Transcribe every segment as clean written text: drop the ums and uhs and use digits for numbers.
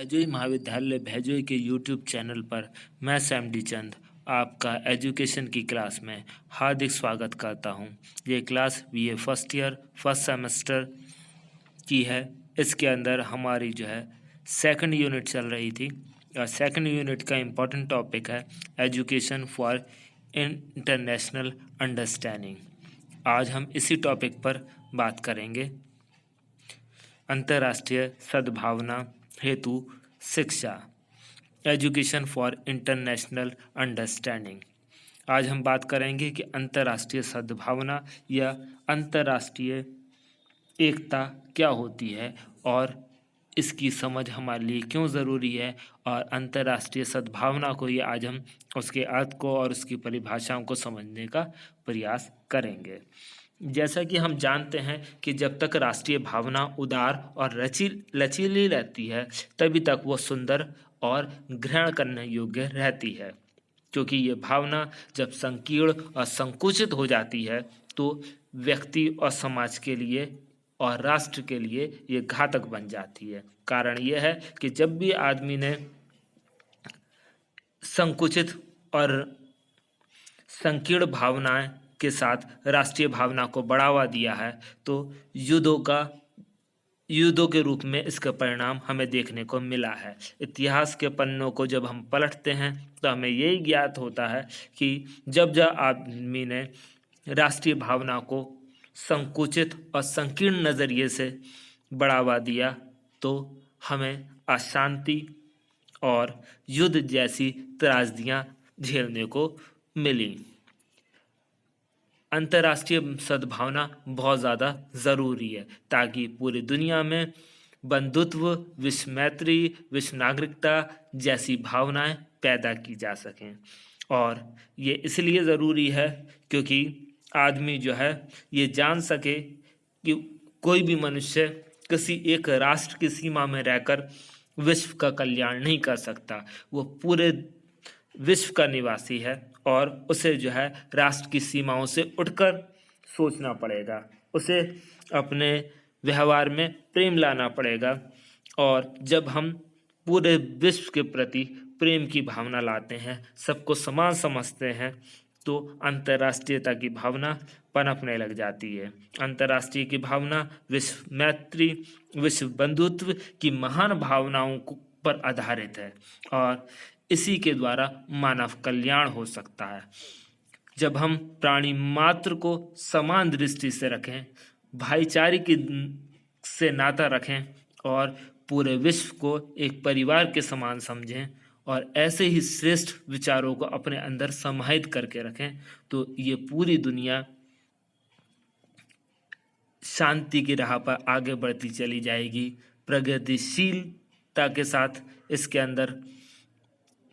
एजुई महाविद्यालय भैजोई के YouTube channel पर मैं सैम डी चंद आपका एजुकेशन की क्लास में हार्दिक स्वागत करता हूं। ये class BA first year first semester की है। इसके अंदर हमारी सेकंड यूनिट चल रही थी और सेकंड यूनिट का इम्पोर्टेंट टॉपिक है एजुकेशन फॉर इंटरनेशनल अंडरस्टैंडिंग। आज हम इसी टॉपिक पर बात करेंगे। अंतर्राष्ट्रीय सद्भावना हेतु शिक्षा, एजुकेशन फॉर इंटरनेशनल अंडरस्टैंडिंग। आज हम बात करेंगे कि अंतर्राष्ट्रीय सद्भावना या अंतर्राष्ट्रीय एकता क्या होती है और इसकी समझ हमारे लिए क्यों ज़रूरी है, और अंतर्राष्ट्रीय सद्भावना को ही आज हम उसके अर्थ को और उसकी परिभाषाओं को समझने का प्रयास करेंगे। जैसा कि हम जानते हैं कि जब तक राष्ट्रीय भावना उदार और लचीली रहती है तभी तक वो सुंदर और ग्रहण करने योग्य रहती है, क्योंकि ये भावना जब संकीर्ण और संकुचित हो जाती है तो व्यक्ति और समाज के लिए और राष्ट्र के लिए ये घातक बन जाती है। कारण यह है कि जब भी आदमी ने संकुचित और संकीर्ण भावनाएं के साथ राष्ट्रीय भावना को बढ़ावा दिया है तो युद्धों के रूप में इसका परिणाम हमें देखने को मिला है। इतिहास के पन्नों को जब हम पलटते हैं तो हमें यही ज्ञात होता है कि जब आदमी ने राष्ट्रीय भावना को संकुचित और संकीर्ण नज़रिए से बढ़ावा दिया तो हमें अशांति और युद्ध जैसी त्रासदियां झेलने को मिली। अंतर्राष्ट्रीय सद्भावना बहुत ज़्यादा ज़रूरी है ताकि पूरी दुनिया में बंधुत्व, विश्व मैत्री, विश्व नागरिकता जैसी भावनाएं पैदा की जा सकें। और ये इसलिए ज़रूरी है क्योंकि आदमी ये जान सके कि कोई भी मनुष्य किसी एक राष्ट्र की सीमा में रहकर विश्व का कल्याण नहीं कर सकता। वो पूरे विश्व का निवासी है और उसे राष्ट्र की सीमाओं से उठकर सोचना पड़ेगा। उसे अपने व्यवहार में प्रेम लाना पड़ेगा। और जब हम पूरे विश्व के प्रति प्रेम की भावना लाते हैं, सबको समान समझते हैं, तो अंतर्राष्ट्रीयता की भावना पनपने लग जाती है। अंतर्राष्ट्रीय की भावना विश्व मैत्री, विश्व बंधुत्व की महान भावनाओं पर आधारित है और इसी के द्वारा मानव कल्याण हो सकता है। जब हम प्राणी मात्र को समान दृष्टि से रखें, भाईचारे से नाता रखें और पूरे विश्व को एक परिवार के समान समझें और ऐसे ही श्रेष्ठ विचारों को अपने अंदर समाहित करके रखें तो ये पूरी दुनिया शांति की राह पर आगे बढ़ती चली जाएगी। प्रगतिशीलता के साथ इसके अंदर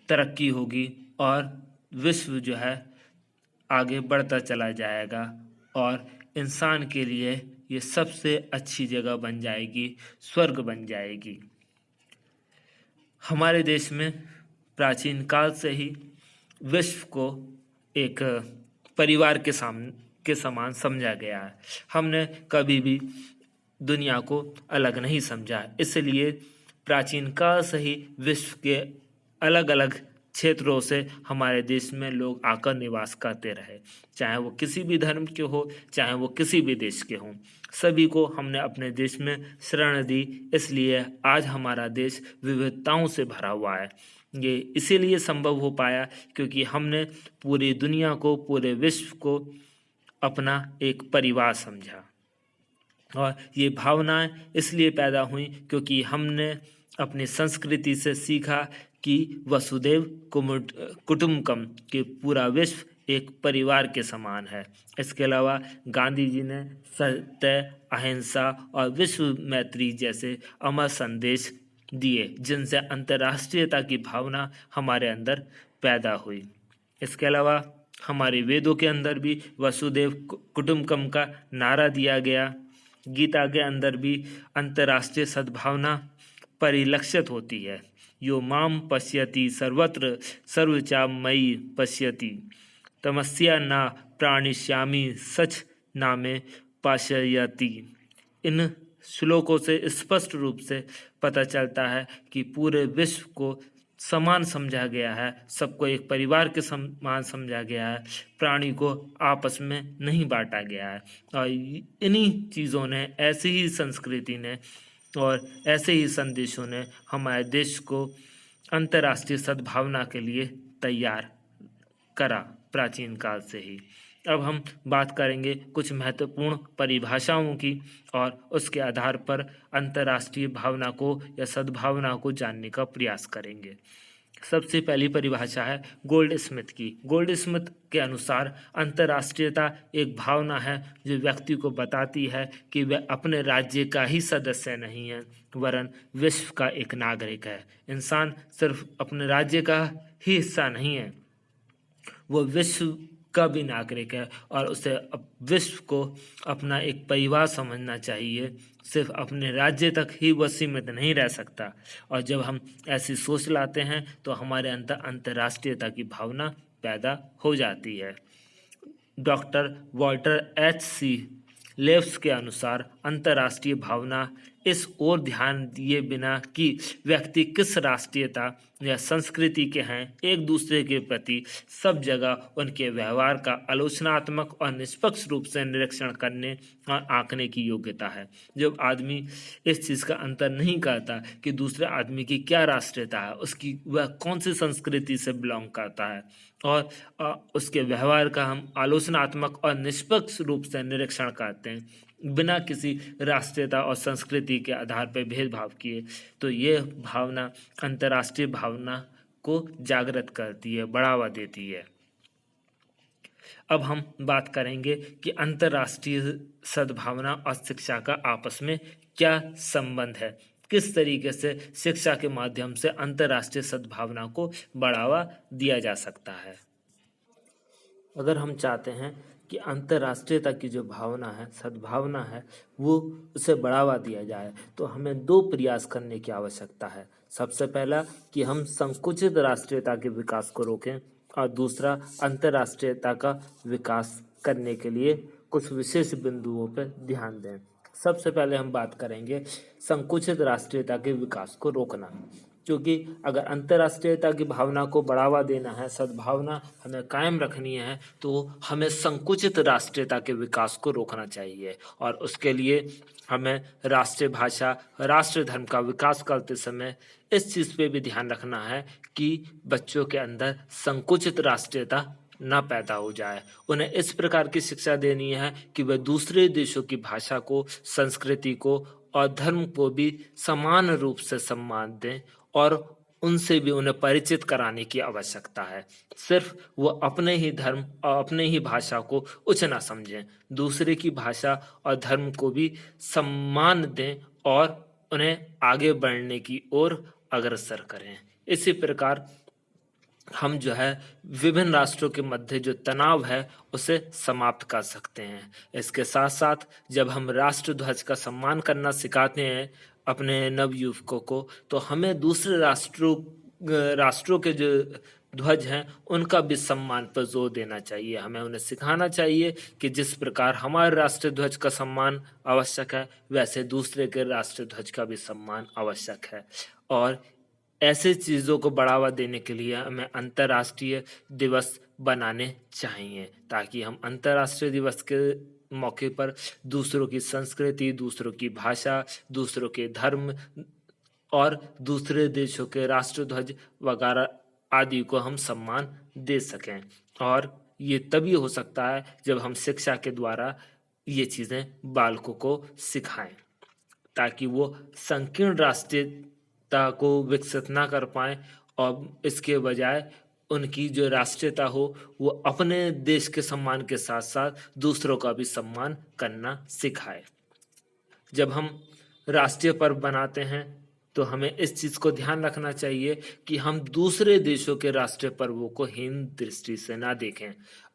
तरक्की होगी और विश्व आगे बढ़ता चला जाएगा और इंसान के लिए ये सबसे अच्छी जगह बन जाएगी, स्वर्ग बन जाएगी। हमारे देश में प्राचीन काल से ही विश्व को एक परिवार के समान समझा गया है। हमने कभी भी दुनिया को अलग नहीं समझा, इसलिए प्राचीन काल से ही विश्व के अलग अलग क्षेत्रों से हमारे देश में लोग आकर निवास करते रहे, चाहे वो किसी भी धर्म के हो, चाहे वो किसी भी देश के हों। सभी को हमने अपने देश में शरण दी, इसलिए आज हमारा देश विविधताओं से भरा हुआ है। ये इसीलिए संभव हो पाया क्योंकि हमने पूरी दुनिया को, पूरे विश्व को अपना एक परिवार समझा। और ये भावनाएं इसलिए पैदा हुई क्योंकि हमने अपनी संस्कृति से सीखा कि वसुदेव कुटुम्बकम के पूरा विश्व एक परिवार के समान है। इसके अलावा गांधी जी ने सत्य, अहिंसा और विश्व मैत्री जैसे अमर संदेश दिए जिनसे अंतर्राष्ट्रीयता की भावना हमारे अंदर पैदा हुई। इसके अलावा हमारे वेदों के अंदर भी वसुदेव कुटुम्बकम का नारा दिया गया। गीता के अंदर भी अंतर्राष्ट्रीय सद्भावना परिलक्षित होती है। यो माम पश्यति सर्वत्र सर्वचामयि पश्यति तमस्या न प्राणिष्यामि सच नामे पाशयति। इन श्लोकों से स्पष्ट रूप से पता चलता है कि पूरे विश्व को समान समझा गया है, सबको एक परिवार के समान समझा गया है, प्राणी को आपस में नहीं बांटा गया है। और इन्हीं चीज़ों ने, ऐसी ही संस्कृति ने और ऐसे ही संदेशों ने हमारे देश को अंतर्राष्ट्रीय सद्भावना के लिए तैयार करा प्राचीन काल से ही। अब हम बात करेंगे कुछ महत्वपूर्ण परिभाषाओं की और उसके आधार पर अंतर्राष्ट्रीय भावना को या सद्भावना को जानने का प्रयास करेंगे। सबसे पहली परिभाषा है गोल्ड स्मिथ की। गोल्ड स्मिथ के अनुसार अंतर्राष्ट्रीयता एक भावना है जो व्यक्ति को बताती है कि वह अपने राज्य का ही सदस्य नहीं है वरन विश्व का एक नागरिक है। इंसान सिर्फ अपने राज्य का ही हिस्सा नहीं है, वो विश्व का भी नागरिक है और उसे विश्व को अपना एक परिवार समझना चाहिए। सिर्फ अपने राज्य तक ही वह सीमित नहीं रह सकता। और जब हम ऐसी सोच लाते हैं तो हमारे अंदर अंतर्राष्ट्रीयता की भावना पैदा हो जाती है। Doctor Walter एच.सी. लेव्स के अनुसार अंतर्राष्ट्रीय भावना इस ओर ध्यान दिए बिना कि व्यक्ति किस राष्ट्रीयता या संस्कृति के हैं, एक दूसरे के प्रति सब जगह उनके व्यवहार का आलोचनात्मक और निष्पक्ष रूप से निरीक्षण करने और आंकने की योग्यता है। जब आदमी इस चीज़ का अंतर नहीं करता कि दूसरे आदमी की क्या राष्ट्रीयता है, उसकी वह कौन सी संस्कृति से बिलोंग करता है, और उसके व्यवहार का हम आलोचनात्मक और निष्पक्ष रूप से निरीक्षण करते हैं बिना किसी राष्ट्रीयता और संस्कृति के आधार पर भेदभाव किए, तो ये भावना अंतर्राष्ट्रीय भावना को जागृत करती है, बढ़ावा देती है। अब हम बात करेंगे कि अंतर्राष्ट्रीय सद्भावना और शिक्षा का आपस में क्या संबंध है, किस तरीके से शिक्षा के माध्यम से अंतर्राष्ट्रीय सद्भावना को बढ़ावा दिया जा सकता है। अगर हम चाहते हैं कि अंतर्राष्ट्रीयता की जो भावना है, सद्भावना है, वो उसे बढ़ावा दिया जाए, तो हमें दो प्रयास करने की आवश्यकता है। सबसे पहला कि हम संकुचित राष्ट्रीयता के विकास को रोकें और दूसरा अंतर्राष्ट्रीयता का विकास करने के लिए कुछ विशेष बिंदुओं पर ध्यान दें। सबसे पहले हम बात करेंगे संकुचित राष्ट्रीयता के विकास को रोकना, क्योंकि अगर अंतर्राष्ट्रीयता की भावना को बढ़ावा देना है, सद्भावना हमें कायम रखनी है, तो हमें संकुचित राष्ट्रीयता के विकास को रोकना चाहिए। और उसके लिए हमें राष्ट्रीय भाषा, राष्ट्र धर्म का विकास करते समय इस चीज़ पे भी ध्यान रखना है कि बच्चों के अंदर संकुचित राष्ट्रीयता न पैदा हो जाए। उन्हें इस प्रकार की शिक्षा देनी है कि वे दूसरे देशों की भाषा को, संस्कृति को और धर्म को भी समान रूप से सम्मान दें और उनसे भी उन्हें परिचित कराने की आवश्यकता है। सिर्फ वो अपने ही धर्म और अपने ही भाषा को उच्च ना समझें, दूसरे की भाषा और धर्म को भी सम्मान दें और उन्हें आगे बढ़ने की ओर अग्रसर करें। इसी प्रकार हम जो है विभिन्न राष्ट्रों के मध्य जो तनाव है उसे समाप्त कर सकते हैं। इसके साथ साथ जब हम राष्ट्र ध्वज का सम्मान करना सिखाते हैं अपने नवयुवकों को, तो हमें दूसरे राष्ट्रों के जो ध्वज हैं उनका भी सम्मान पर जोर देना चाहिए। हमें उन्हें सिखाना चाहिए कि जिस प्रकार हमारे राष्ट्रीय ध्वज का सम्मान आवश्यक है, वैसे दूसरे के राष्ट्रीय ध्वज का भी सम्मान आवश्यक है। और ऐसे चीज़ों को बढ़ावा देने के लिए हमें अंतर्राष्ट्रीय दिवस बनाने चाहिए, ताकि हम अंतर्राष्ट्रीय दिवस के मौके पर दूसरों की संस्कृति, दूसरों की भाषा, दूसरों के धर्म और दूसरे देशों के राष्ट्रध्वज वगैरह आदि को हम सम्मान दे सकें। और ये तभी हो सकता है जब हम शिक्षा के द्वारा ये चीज़ें बालकों को सिखाएं, ताकि वो संकीर्ण राष्ट्रीयता को विकसित ना कर पाएं और इसके बजाय उनकी जो राष्ट्रीयता हो वो अपने देश के सम्मान के साथ साथ दूसरों का भी सम्मान करना सिखाए। जब हम राष्ट्रीय पर्व बनाते हैं तो हमें इस चीज़ को ध्यान रखना चाहिए कि हम दूसरे देशों के राष्ट्रीय पर्वों को हीन दृष्टि से ना देखें।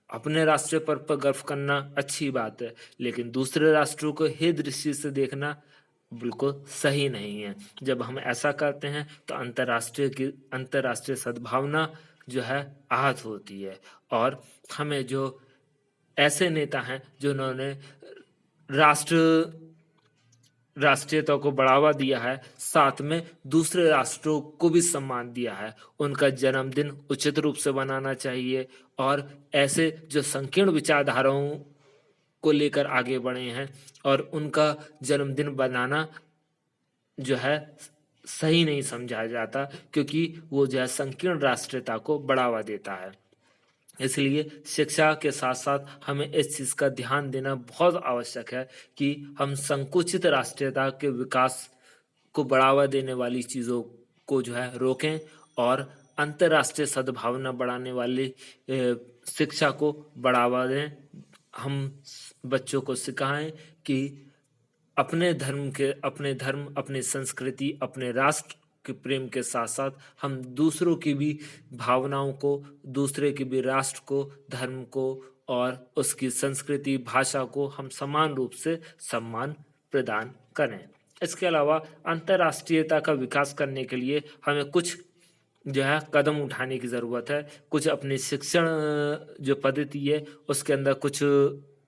अपने राष्ट्रीय पर्व पर गर्व करना अच्छी बात है, लेकिन दूसरे राष्ट्रों को हीन दृष्टि से देखना बिल्कुल सही नहीं है। जब हम ऐसा करते हैं तो अंतर्राष्ट्रीय सद्भावना जो है आहत होती है। और हमें जो ऐसे नेता हैं जिन्होंने राष्ट्र राष्ट्रीयता को बढ़ावा दिया है, साथ में दूसरे राष्ट्रों को भी सम्मान दिया है। उनका जन्मदिन उचित रूप से मनाना चाहिए और ऐसे जो संकीर्ण विचारधाराओं को लेकर आगे बढ़े हैं और उनका जन्मदिन बनाना जो है सही नहीं समझा जाता, क्योंकि वो जो है संकीर्ण राष्ट्रीयता को बढ़ावा देता है। इसलिए शिक्षा के साथ साथ हमें इस चीज़ का ध्यान देना बहुत आवश्यक है कि हम संकुचित राष्ट्रीयता के विकास को बढ़ावा देने वाली चीज़ों को जो है रोकें और अंतर्राष्ट्रीय सद्भावना बढ़ाने वाली शिक्षा को बढ़ावा दें। हम बच्चों को सिखाएं कि अपने धर्म, अपनी संस्कृति, अपने राष्ट्र के प्रेम के साथ साथ हम दूसरों की भी भावनाओं को, दूसरे के भी राष्ट्र को, धर्म को और उसकी संस्कृति, भाषा को हम समान रूप से सम्मान प्रदान करें। इसके अलावा अंतर्राष्ट्रीयता का विकास करने के लिए हमें कुछ जो है कदम उठाने की ज़रूरत है। कुछ अपनी शिक्षण जो पद्धति है उसके अंदर कुछ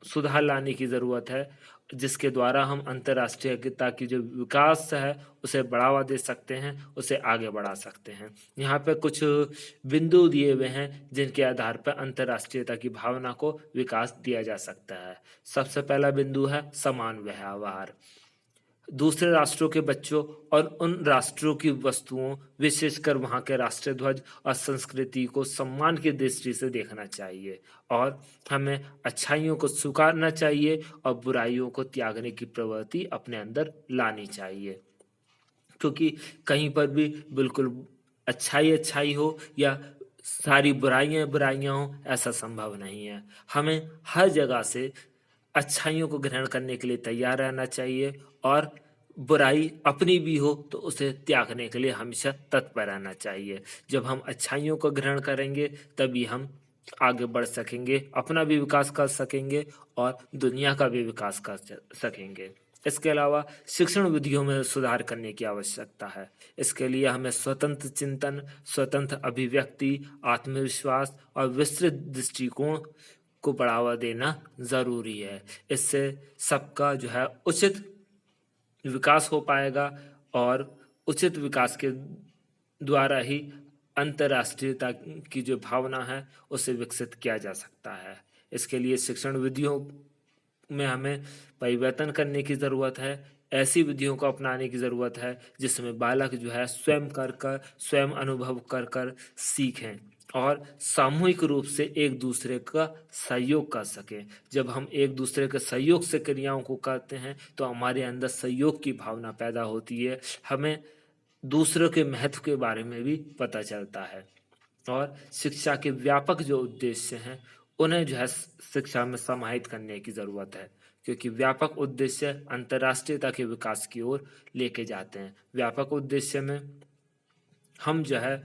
सुधार लाने की ज़रूरत है, जिसके द्वारा हम अंतर्राष्ट्रीयता की जो विकास है उसे बढ़ावा दे सकते हैं, उसे आगे बढ़ा सकते हैं। यहाँ पे कुछ बिंदु दिए हुए हैं जिनके आधार पर अंतर्राष्ट्रीयता की भावना को विकास दिया जा सकता है। सबसे पहला बिंदु है समान व्यवहार। दूसरे राष्ट्रों के बच्चों और उन राष्ट्रों की वस्तुओं, विशेषकर वहाँ के राष्ट्रीय ध्वज और संस्कृति को सम्मान की दृष्टि से देखना चाहिए और हमें अच्छाइयों को स्वीकारना चाहिए और बुराइयों को त्यागने की प्रवृत्ति अपने अंदर लानी चाहिए। क्योंकि कहीं पर भी बिल्कुल अच्छाई हो या सारी बुराइयां हो, ऐसा संभव नहीं है। हमें हर जगह से अच्छाइयों को ग्रहण करने के लिए तैयार रहना चाहिए और बुराई अपनी भी हो तो उसे त्यागने के लिए हमेशा तत्पर रहना चाहिए। जब हम अच्छाइयों को ग्रहण करेंगे तभी हम आगे बढ़ सकेंगे, अपना भी विकास कर सकेंगे और दुनिया का भी विकास कर सकेंगे। इसके अलावा शिक्षण विधियों में सुधार करने की आवश्यकता है। इसके लिए हमें स्वतंत्र चिंतन, स्वतंत्र अभिव्यक्ति, आत्मविश्वास और विस्तृत दृष्टिकोण को बढ़ावा देना जरूरी है। इससे सबका जो है उचित विकास हो पाएगा और उचित विकास के द्वारा ही अंतर्राष्ट्रीयता की जो भावना है उसे विकसित किया जा सकता है। इसके लिए शिक्षण विधियों में हमें परिवर्तन करने की ज़रूरत है। ऐसी विधियों को अपनाने की ज़रूरत है जिसमें बालक जो है स्वयं अनुभव कर सीखें और सामूहिक रूप से एक दूसरे का सहयोग कर सकें। जब हम एक दूसरे के सहयोग से क्रियाओं को करते हैं तो हमारे अंदर सहयोग की भावना पैदा होती है, हमें दूसरों के महत्व के बारे में भी पता चलता है और शिक्षा के व्यापक जो उद्देश्य हैं उन्हें जो है शिक्षा में समाहित करने की ज़रूरत है, क्योंकि व्यापक उद्देश्य अंतर्राष्ट्रीयता के विकास की ओर लेके जाते हैं। व्यापक उद्देश्य में हम जो है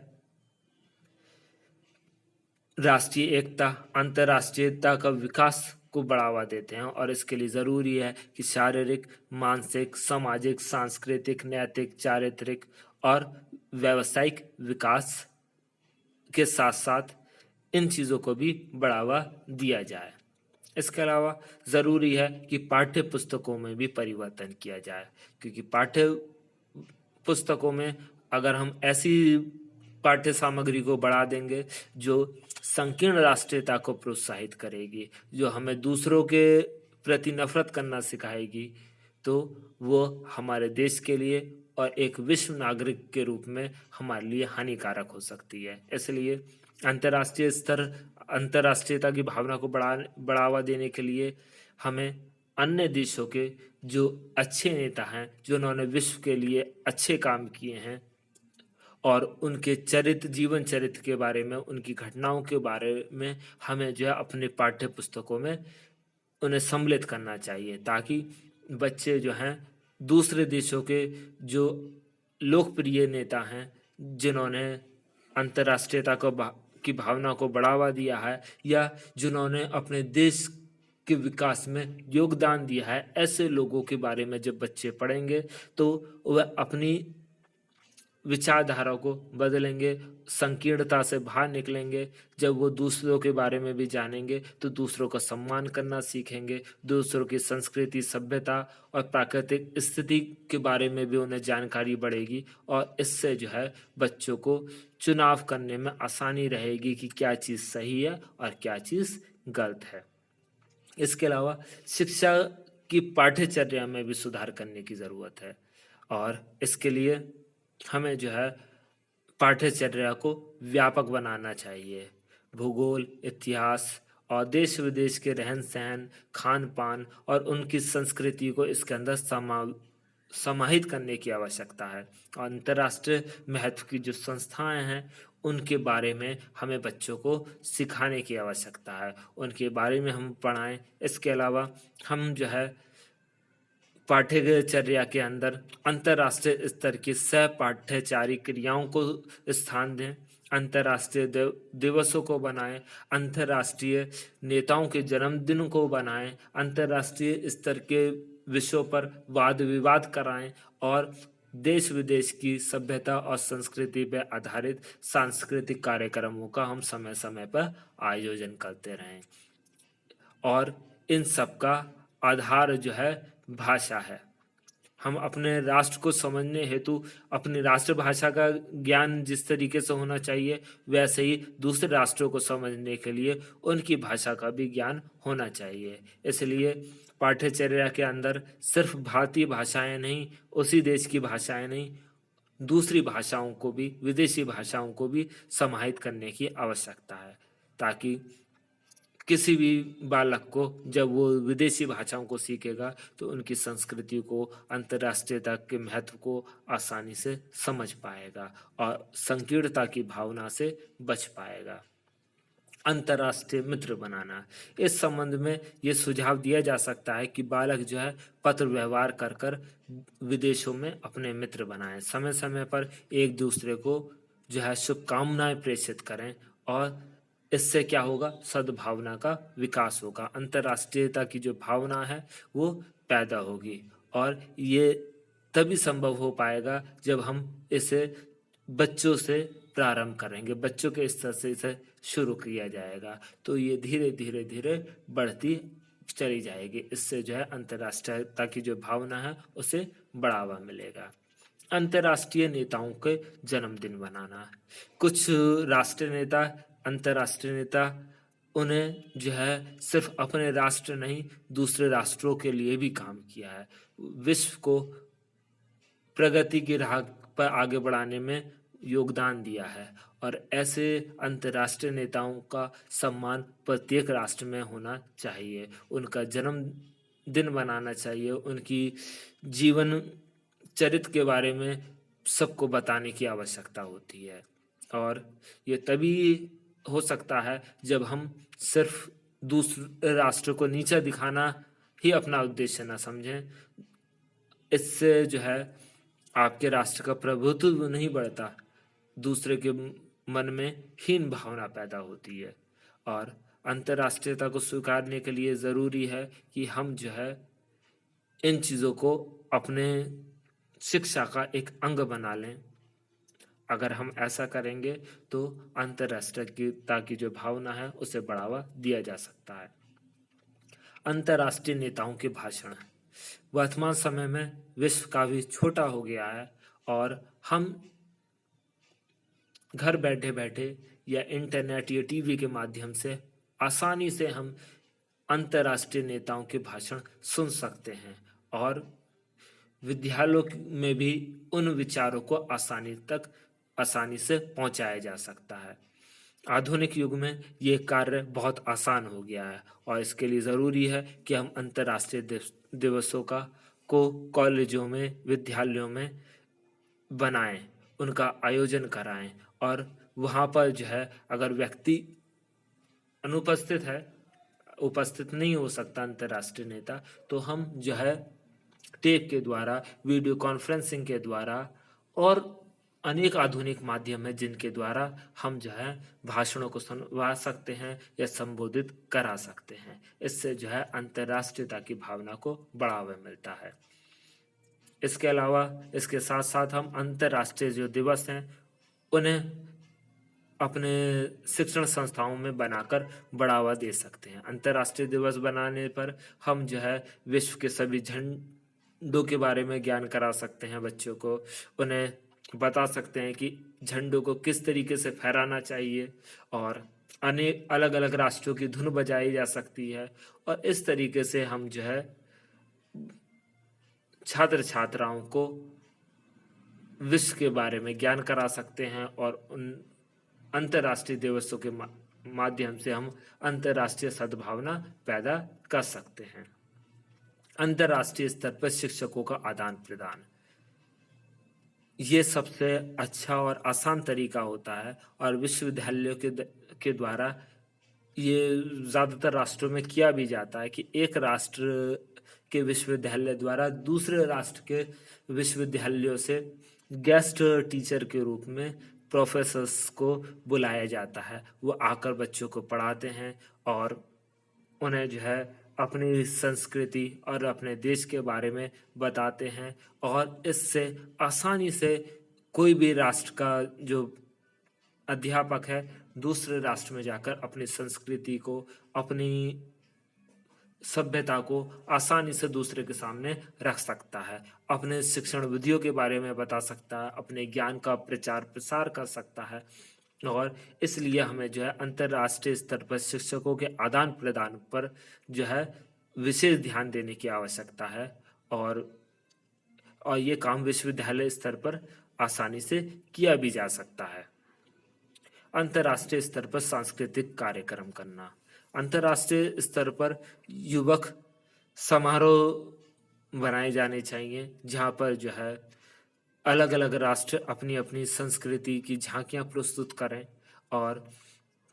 राष्ट्रीय एकता, अंतर्राष्ट्रीयता का विकास को बढ़ावा देते हैं और इसके लिए ज़रूरी है कि शारीरिक, मानसिक, सामाजिक, सांस्कृतिक, नैतिक, चारित्रिक और व्यावसायिक विकास के साथ साथ इन चीज़ों को भी बढ़ावा दिया जाए। इसके अलावा ज़रूरी है कि पाठ्य पुस्तकों में भी परिवर्तन किया जाए, क्योंकि पाठ्य पुस्तकों में अगर हम ऐसी पाठ्य सामग्री को बढ़ा देंगे जो संकीर्ण राष्ट्रीयता को प्रोत्साहित करेगी, जो हमें दूसरों के प्रति नफरत करना सिखाएगी, तो वो हमारे देश के लिए और एक विश्व नागरिक के रूप में हमारे लिए हानिकारक हो सकती है। इसलिए अंतर्राष्ट्रीयता की भावना को बढ़ावा देने के लिए हमें अन्य देशों के जो अच्छे नेता हैं, जो उन्होंने विश्व के लिए अच्छे काम किए हैं और उनके जीवन चरित्र के बारे में, उनकी घटनाओं के बारे में हमें जो है अपने पाठ्य पुस्तकों में उन्हें सम्मिलित करना चाहिए, ताकि बच्चे जो हैं दूसरे देशों के जो लोकप्रिय नेता हैं, जिन्होंने अंतर्राष्ट्रीयता की भावना को बढ़ावा दिया है या जिन्होंने अपने देश के विकास में योगदान दिया है, ऐसे लोगों के बारे में जब बच्चे पढ़ेंगे तो वह अपनी विचारधारा को बदलेंगे, संकीर्णता से बाहर निकलेंगे, जब वो दूसरों के बारे में भी जानेंगे तो दूसरों का सम्मान करना सीखेंगे, दूसरों की संस्कृति, सभ्यता और प्राकृतिक स्थिति के बारे में भी उन्हें जानकारी बढ़ेगी और इससे जो है बच्चों को चुनाव करने में आसानी रहेगी कि क्या चीज़ सही है और क्या चीज़ गलत है। इसके अलावा शिक्षा की पाठ्यचर्या में भी सुधार करने की ज़रूरत है और इसके लिए हमें जो है पाठ्यचर्या को व्यापक बनाना चाहिए। भूगोल, इतिहास और देश विदेश के रहन सहन, खान पान और उनकी संस्कृति को इसके अंदर समाहित करने की आवश्यकता है और अंतर्राष्ट्रीय महत्व की जो संस्थाएं हैं उनके बारे में हमें बच्चों को सिखाने की आवश्यकता है, उनके बारे में हम पढ़ाएं। इसके अलावा हम जो है पाठ्यचर्या के अंदर अंतर्राष्ट्रीय स्तर की सह पाठ्यचारी क्रियाओं को स्थान दें, अंतर्राष्ट्रीय दिवसों को बनाएं, अंतर्राष्ट्रीय नेताओं के जन्मदिन को बनाएं, अंतर्राष्ट्रीय स्तर के विषयों पर वाद विवाद कराएं और देश विदेश की सभ्यता और संस्कृति पर आधारित सांस्कृतिक कार्यक्रमों का हम समय समय पर आयोजन करते रहें और इन सब का आधार जो है भाषा है। हम अपने राष्ट्र को समझने हेतु अपनी राष्ट्रभाषा का ज्ञान जिस तरीके से होना चाहिए वैसे ही दूसरे राष्ट्रों को समझने के लिए उनकी भाषा का भी ज्ञान होना चाहिए। इसलिए पाठ्यचर्या के अंदर सिर्फ भारतीय भाषाएं नहीं, उसी देश की भाषाएं नहीं, दूसरी भाषाओं को भी, विदेशी भाषाओं को भी समाहित करने की आवश्यकता है ताकि किसी भी बालक को जब वो विदेशी भाषाओं को सीखेगा तो उनकी संस्कृति को, अंतर्राष्ट्रीयता के महत्व को आसानी से समझ पाएगा और संकीर्णता की भावना से बच पाएगा। अंतर्राष्ट्रीय मित्र बनाना, इस संबंध में ये सुझाव दिया जा सकता है कि बालक जो है पत्र व्यवहार कर कर विदेशों में अपने मित्र बनाएं, समय समय पर एक दूसरे को जो है शुभकामनाएं प्रेषित करें और इससे क्या होगा, सद्भावना का विकास होगा, अंतर्राष्ट्रीयता की जो भावना है वो पैदा होगी और ये तभी संभव हो पाएगा जब हम इसे बच्चों से प्रारंभ करेंगे, बच्चों के स्तर से इसे शुरू किया जाएगा तो ये धीरे धीरे धीरे बढ़ती चली जाएगी। इससे जो है अंतर्राष्ट्रीयता की जो भावना है उसे बढ़ावा मिलेगा। अंतर्राष्ट्रीय नेताओं के जन्मदिन बनाना, कुछ राष्ट्रीय नेता, अंतर्राष्ट्रीय नेता उन्हें जो है सिर्फ अपने राष्ट्र नहीं दूसरे राष्ट्रों के लिए भी काम किया है, विश्व को प्रगति की राह पर आगे बढ़ाने में योगदान दिया है और ऐसे अंतर्राष्ट्रीय नेताओं का सम्मान प्रत्येक राष्ट्र में होना चाहिए, उनका जन्म दिन बनाना चाहिए, उनकी जीवन चरित्र के बारे में सबको बताने की आवश्यकता होती है और ये तभी हो सकता है जब हम सिर्फ दूसरे राष्ट्र को नीचा दिखाना ही अपना उद्देश्य न समझें। इससे जो है आपके राष्ट्र का प्रभुत्व नहीं बढ़ता, दूसरे के मन में हीन भावना पैदा होती है और अंतर्राष्ट्रीयता को स्वीकारने के लिए ज़रूरी है कि हम जो है इन चीज़ों को अपने शिक्षा का एक अंग बना लें। अगर हम ऐसा करेंगे तो अंतर्राष्ट्रीयता की जो भावना है उसे बढ़ावा दिया जा सकता है। अंतर्राष्ट्रीय नेताओं के भाषण, वर्तमान समय में विश्व काफी छोटा हो गया है और हम घर बैठे बैठे या इंटरनेट या टीवी के माध्यम से आसानी से हम अंतर्राष्ट्रीय नेताओं के भाषण सुन सकते हैं और विद्यालयों में भी उन विचारों को आसानी से पहुंचाया जा सकता है। आधुनिक युग में ये कार्य बहुत आसान हो गया है और इसके लिए ज़रूरी है कि हम अंतर्राष्ट्रीय दिवसों को कॉलेजों में, विद्यालयों में बनाएं, उनका आयोजन कराएं और वहाँ पर जो है अगर व्यक्ति उपस्थित नहीं हो सकता अंतर्राष्ट्रीय नेता, तो हम जो है टेप के द्वारा, वीडियो कॉन्फ्रेंसिंग के द्वारा और अनेक आधुनिक माध्यम है जिनके द्वारा हम जो है भाषणों को सुनवा सकते हैं या संबोधित करा सकते हैं। इससे जो है अंतर्राष्ट्रीयता की भावना को बढ़ावा मिलता है। इसके अलावा इसके साथ साथ हम अंतर्राष्ट्रीय जो दिवस हैं उन्हें अपने शिक्षण संस्थाओं में बनाकर बढ़ावा दे सकते हैं। अंतर्राष्ट्रीय दिवस बनाने पर हम जो है विश्व के सभी झंडों के बारे में ज्ञान करा सकते हैं बच्चों को। उन्हें बता सकते हैं कि झंडों को किस तरीके से फहराना चाहिए और अनेक अलग अलग राष्ट्रों की धुन बजाई जा सकती है। और इस तरीके से हम जो है छात्र छात्राओं को विश्व के बारे में ज्ञान करा सकते हैं और उन अंतर्राष्ट्रीय दिवसों के माध्यम से हम अंतर्राष्ट्रीय सद्भावना पैदा कर सकते हैं। अंतर्राष्ट्रीय स्तर पर शिक्षकों का आदान प्रदान, ये सबसे अच्छा और आसान तरीका होता है और विश्वविद्यालयों के द्वारा ये ज़्यादातर राष्ट्रों में किया भी जाता है कि एक राष्ट्र के विश्वविद्यालय द्वारा दूसरे राष्ट्र के विश्वविद्यालयों से गेस्ट टीचर के रूप में प्रोफेसर्स को बुलाया जाता है। वो आकर बच्चों को पढ़ाते हैं और उन्हें जो है अपनी संस्कृति और अपने देश के बारे में बताते हैं और इससे आसानी से कोई भी राष्ट्र का जो अध्यापक है दूसरे राष्ट्र में जाकर अपनी संस्कृति को, अपनी सभ्यता को आसानी से दूसरे के सामने रख सकता है, अपने शिक्षण विधियों के बारे में बता सकता है, अपने ज्ञान का प्रचार प्रसार कर सकता है। और इसलिए हमें जो है अंतर्राष्ट्रीय स्तर पर शिक्षकों के आदान प्रदान पर जो है विशेष ध्यान देने की आवश्यकता है और ये काम विश्वविद्यालय स्तर पर आसानी से किया भी जा सकता है। अंतर्राष्ट्रीय स्तर पर सांस्कृतिक कार्यक्रम करना, अंतर्राष्ट्रीय स्तर पर युवक समारोह बनाए जाने चाहिए जहाँ पर जो है अलग अलग राष्ट्र अपनी अपनी संस्कृति की झांकियाँ प्रस्तुत करें और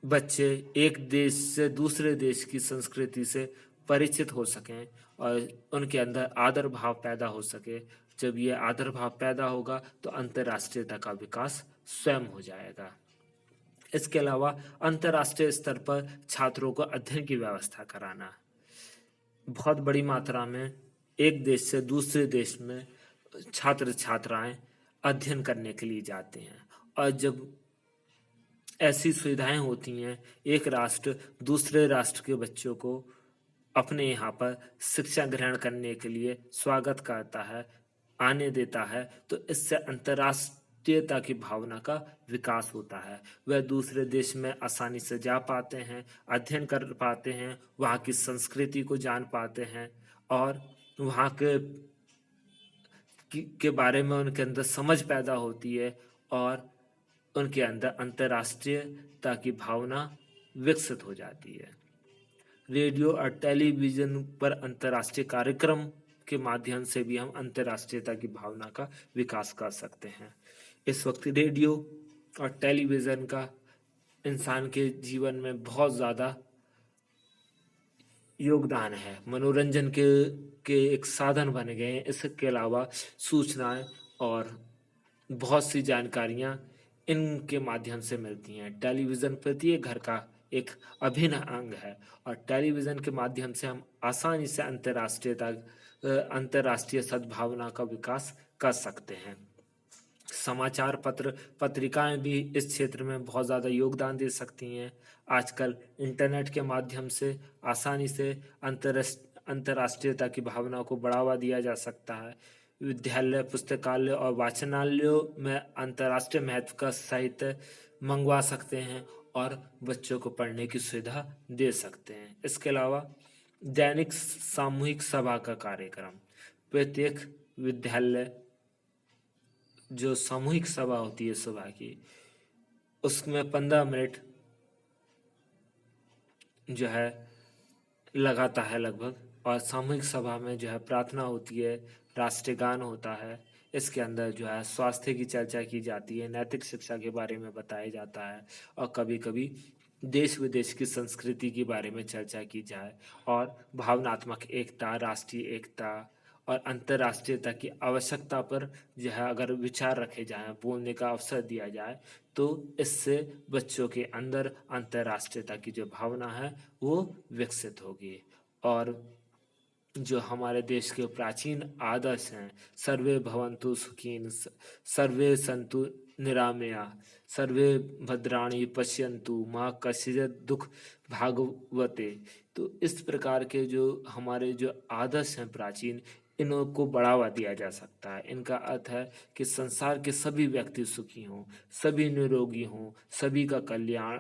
बच्चे एक देश से दूसरे देश की संस्कृति से परिचित हो सकें और उनके अंदर आदर भाव पैदा हो सके। जब ये आदर भाव पैदा होगा तो अंतर्राष्ट्रीयता का विकास स्वयं हो जाएगा। इसके अलावा अंतर्राष्ट्रीय स्तर पर छात्रों को अध्ययन की व्यवस्था कराना, बहुत बड़ी मात्रा में एक देश से दूसरे देश में छात्र छात्राएं अध्ययन करने के लिए जाते हैं और जब ऐसी सुविधाएं होती हैं, एक राष्ट्र दूसरे राष्ट्र के बच्चों को अपने यहाँ पर शिक्षा ग्रहण करने के लिए स्वागत करता है, आने देता है, तो इससे अंतर्राष्ट्रीयता की भावना का विकास होता है। वह दूसरे देश में आसानी से जा पाते हैं, अध्ययन कर पाते हैं, वहाँ की संस्कृति को जान पाते हैं और वहाँ के बारे में उनके अंदर समझ पैदा होती है और उनके अंदर अंतर्राष्ट्रीयता की भावना विकसित हो जाती है। रेडियो और टेलीविज़न पर अंतर्राष्ट्रीय कार्यक्रम के माध्यम से भी हम अंतर्राष्ट्रीयता की भावना का विकास कर सकते हैं। इस वक्त रेडियो और टेलीविज़न का इंसान के जीवन में बहुत ज़्यादा योगदान है, मनोरंजन के एक साधन बन गए हैं। इसके अलावा सूचनाएं और बहुत सी जानकारियां इनके माध्यम से मिलती हैं। टेलीविज़न प्रत्येक घर का एक अभिन्न अंग है और टेलीविज़न के माध्यम से हम आसानी से अंतर्राष्ट्रीय सद्भावना का विकास कर सकते हैं। समाचार पत्र पत्रिकाएं भी इस क्षेत्र में बहुत ज़्यादा योगदान दे सकती हैं। आजकल इंटरनेट के माध्यम से आसानी से अंतर्राष्ट्रीयता की भावना को बढ़ावा दिया जा सकता है। विद्यालय, पुस्तकालय और वाचनालयों में अंतर्राष्ट्रीय महत्व का साहित्य मंगवा सकते हैं और बच्चों को पढ़ने की सुविधा दे सकते हैं। इसके अलावा दैनिक सामूहिक सभा का कार्यक्रम, प्रत्येक विद्यालय जो सामूहिक सभा होती है सुबह की, उसमें 15 मिनट जो है लगाता है लगभग, और सामूहिक सभा में जो है प्रार्थना होती है, राष्ट्रीय गान होता है। इसके अंदर जो है स्वास्थ्य की चर्चा की जाती है, नैतिक शिक्षा के बारे में बताया जाता है और कभी कभी देश विदेश की संस्कृति के बारे में चर्चा की जाए और भावनात्मक एकता, राष्ट्रीय एकता और अंतर्राष्ट्रीयता की आवश्यकता पर जो है अगर विचार रखे जाएं, बोलने का अवसर दिया जाए, तो इससे बच्चों के अंदर अंतर्राष्ट्रीयता की जो भावना है वो विकसित होगी और जो हमारे देश के प्राचीन आदर्श हैं, सर्वे भवन्तु सुखिन, सर्वे सन्तु निरामया, सर्वे भद्राणि पश्यन्तु माँ कश्चित् दुख भागवते। तो इस प्रकार के जो हमारे जो आदर्श हैं प्राचीन, इनको बढ़ावा दिया जा सकता है। इनका अर्थ है कि संसार के सभी व्यक्ति सुखी हों, सभी निरोगी हों, सभी का कल्याण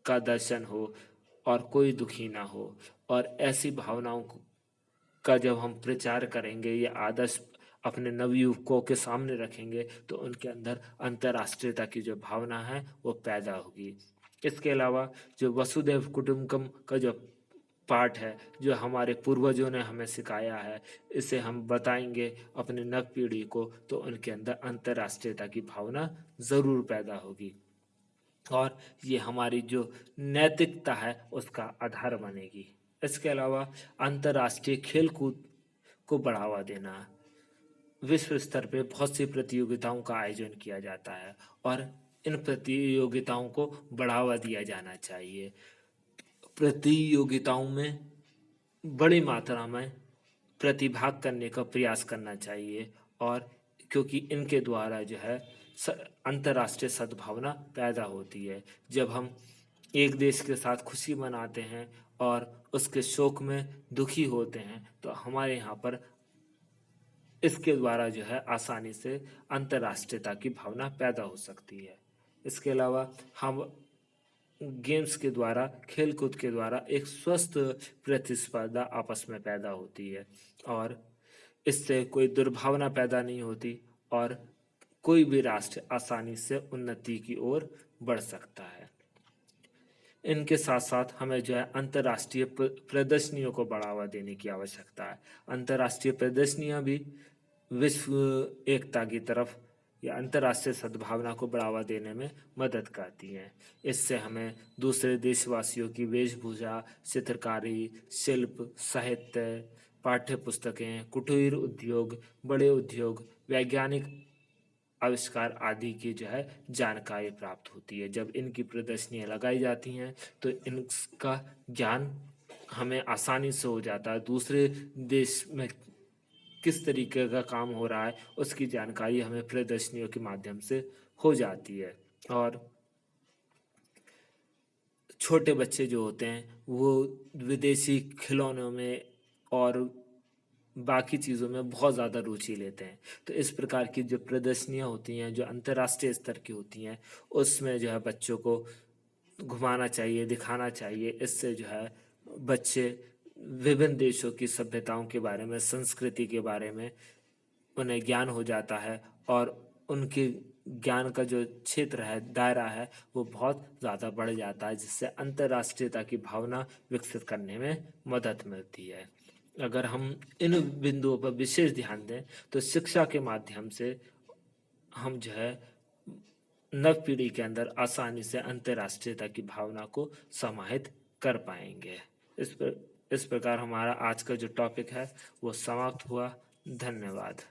का दर्शन हो और कोई दुखी ना हो। और ऐसी भावनाओं का जब हम प्रचार करेंगे, ये आदर्श अपने नवयुवकों के सामने रखेंगे, तो उनके अंदर अंतर्राष्ट्रीयता की जो भावना है वो पैदा होगी। इसके अलावा जो वसुधैव कुटुंबकम का जो पाठ है, जो हमारे पूर्वजों ने हमें सिखाया है, इसे हम बताएंगे अपने नव पीढ़ी को, तो उनके अंदर अंतर्राष्ट्रीयता की भावना ज़रूर पैदा होगी और ये हमारी जो नैतिकता है उसका आधार बनेगी। इसके अलावा अंतर्राष्ट्रीय खेल कूद को बढ़ावा देना, विश्व स्तर पे बहुत सी प्रतियोगिताओं का आयोजन किया जाता है और इन प्रतियोगिताओं को बढ़ावा दिया जाना चाहिए। प्रतियोगिताओं में बड़ी मात्रा में प्रतिभाग करने का प्रयास करना चाहिए और क्योंकि इनके द्वारा जो है अंतर्राष्ट्रीय सद्भावना पैदा होती है। जब हम एक देश के साथ खुशी मनाते हैं और उसके शोक में दुखी होते हैं, तो हमारे यहाँ पर इसके द्वारा जो है आसानी से अंतर्राष्ट्रीयता की भावना पैदा हो सकती है। इसके अलावा हम गेम्स के द्वारा, खेल कूद के द्वारा एक स्वस्थ प्रतिस्पर्धा आपस में पैदा होती है और इससे कोई दुर्भावना पैदा नहीं होती और कोई भी राष्ट्र आसानी से उन्नति की ओर बढ़ सकता है। इनके साथ साथ हमें जो है अंतर्राष्ट्रीय प्रदर्शनियों को बढ़ावा देने की आवश्यकता है। अंतर्राष्ट्रीय प्रदर्शनियां भी विश्व एकता की तरफ या अंतर्राष्ट्रीय सद्भावना को बढ़ावा देने में मदद करती हैं। इससे हमें दूसरे देशवासियों की वेशभूषा, चित्रकारी, शिल्प, साहित्य, पाठ्य पुस्तकें, कुटीर उद्योग, बड़े उद्योग, वैज्ञानिक आविष्कार आदि की जो है जानकारी प्राप्त होती है। जब इनकी प्रदर्शनियाँ लगाई जाती हैं तो इनका ज्ञान हमें आसानी से हो जाता है। दूसरे देश में किस तरीके का काम हो रहा है उसकी जानकारी हमें प्रदर्शनियों के माध्यम से हो जाती है। और छोटे बच्चे जो होते हैं वो विदेशी खिलौनों में और बाकी चीज़ों में बहुत ज़्यादा रुचि लेते हैं। तो इस प्रकार की जो प्रदर्शनियाँ होती हैं, जो अंतर्राष्ट्रीय स्तर की होती हैं, उसमें जो है बच्चों को घुमाना चाहिए, दिखाना चाहिए। इससे जो है बच्चे विभिन्न देशों की सभ्यताओं के बारे में, संस्कृति के बारे में उन्हें ज्ञान हो जाता है और उनके ज्ञान का जो क्षेत्र है, दायरा है, वो बहुत ज़्यादा बढ़ जाता है, जिससे अंतर्राष्ट्रीयता की भावना विकसित करने में मदद मिलती है। अगर हम इन बिंदुओं पर विशेष ध्यान दें तो शिक्षा के माध्यम से हम जो है नव पीढ़ी के अंदर आसानी से अंतर्राष्ट्रीयता की भावना को समाहित कर पाएंगे। इस प्रकार हमारा आज का जो टॉपिक है वो समाप्त हुआ। धन्यवाद।